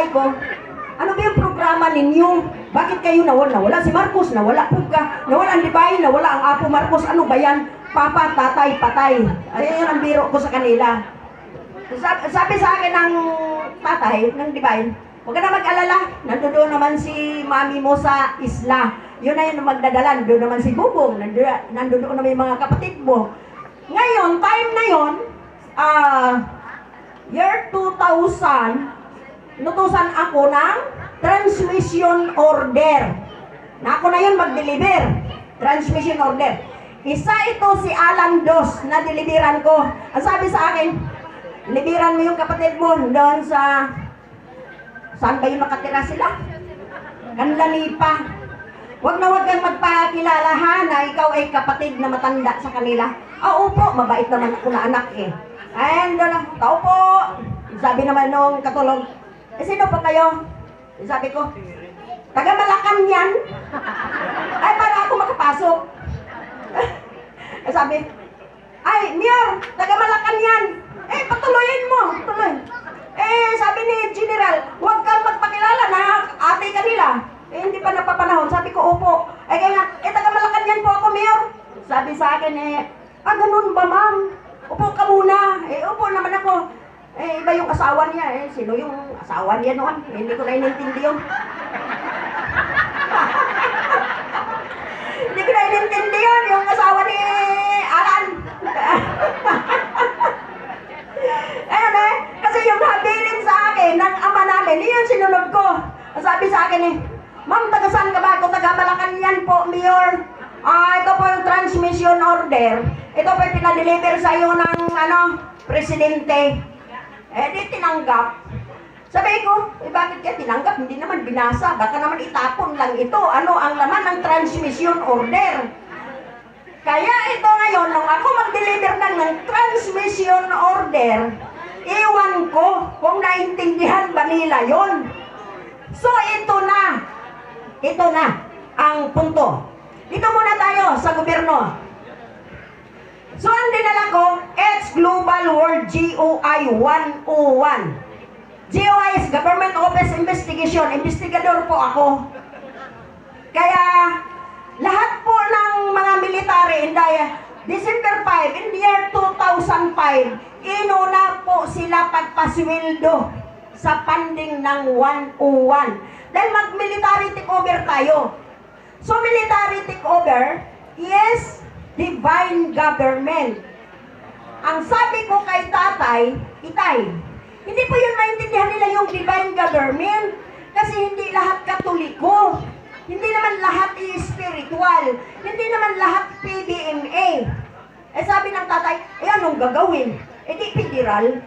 tatay ko, ano ba yung programa ninyo? Bakit kayo nawala? Nawala si Marcos, nawala po ka, nawala ang Libay, nawala ang Apo Marcos, ano ba yan? Papa, tatay, patay. Ayun ang biro ko sa kanila. Sabi sa akin ng tatay, ng Libay, huwag ka na mag-alala, nandoon naman si mami mo sa isla. Yun na yun magdadalan, doon naman si Bubong, nandoon naman yung mga kapatid mo. Ngayon, time na yun, year 2000, nutusan ako ng transmission order. Na ako na yun mag-deliver. Transmission order. Isa ito si Alan Dos na deliveran ko. Ang sabi sa akin, deliveran mo yung kapatid mo doon sa... Saan ba yung nakatira sila? Kanlanipa. Huwag na huwag kang magpakilala ha na ikaw ay kapatid na matanda sa kanila. Opo, mabait naman ako na anak eh. And doon, tao po. Sabi naman nung katulog, sino po kayo? Sabi ko, taga Malacanang. Ay, para ako makapasok. Sabi, ay, Mayor, taga Malacanang. Patuloyin mo, tuloy. Sabi ni General, huwag kang magpakilala na ate kanila. Hindi pa napapanahon. Sabi ko, opo. Kaya nga, taga Malacanang po ako, Mayor. Sabi sa akin, ganun ba, ma'am? Upo ka muna. Upo naman ako. Iba yung asawa niya. Sino yung asawa niya noon? Hindi ko na inintindi yun. Hindi ko na inintindi yun. Yung asawa ni Alan. Kasi yung habilin sa akin ng ama namin, yun sinunod ko. Sabi sa akin ma'am, taga saan ka ba? Ako taga Malacanang po, Mayor. Ito po yung transmission order. Ito po yung pinadeliver sa iyo ng presidente. Di tinanggap. Sabi ko, bakit kaya tinanggap? Hindi naman binasa. Baka naman itapon lang ito. Ano ang laman ng transmission order? Kaya ito ngayon, nung ako mag-deliver ng transmission order, iwan ko kung naintindihan ba nila yon. So ito na ang punto. Dito muna tayo sa gobyerno. So ang dinala ko, it's Global World GOI 101. GOI is Government Office Investigation. Investigador po ako. Kaya lahat po ng mga military in December 5, in the year 2005, inuna po sila pagpasweldo sa funding ng 101. Dahil mag-military takeover tayo. So military takeover is divine government. Ang sabi ko kay tatay, itay, hindi po yun maintindihan nila yung divine government. Kasi hindi lahat katoliko. Hindi naman lahat spiritual. Hindi naman lahat PBMA. Sabi ng tatay, anong gagawin? Di federal.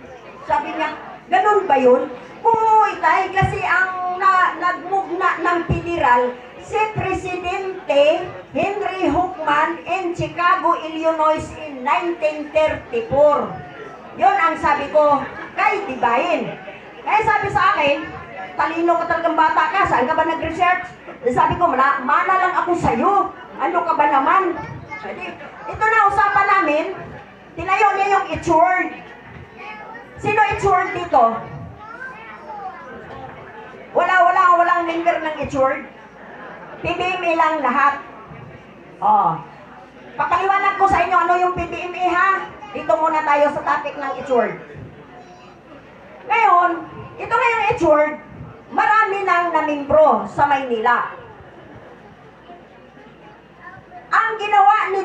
Sabi niya, ganun ba yun? Kung itay, kasi ang nagmugna ng federal, si Presidente Henry Hookman in Chicago, Illinois in 1934. Yun ang sabi ko kay Dibayin. Kaya sabi sa akin, talino ka talagang bata ka, saan ka ba nag-research? Sabi ko, mana lang ako sa'yo. Ano ka ba naman? Ito na usapan namin, tinayo niya yung H-word. Sino H-word dito? Walang member ng H-word. PBMA lang lahat. Papaliwanag ko sa inyo ano yung PBMA ha. Dito muna tayo sa topic ng H-word. Ngayon, ito nga yung H-word, marami nang namimbro sa Maynila. Ang ginawa ni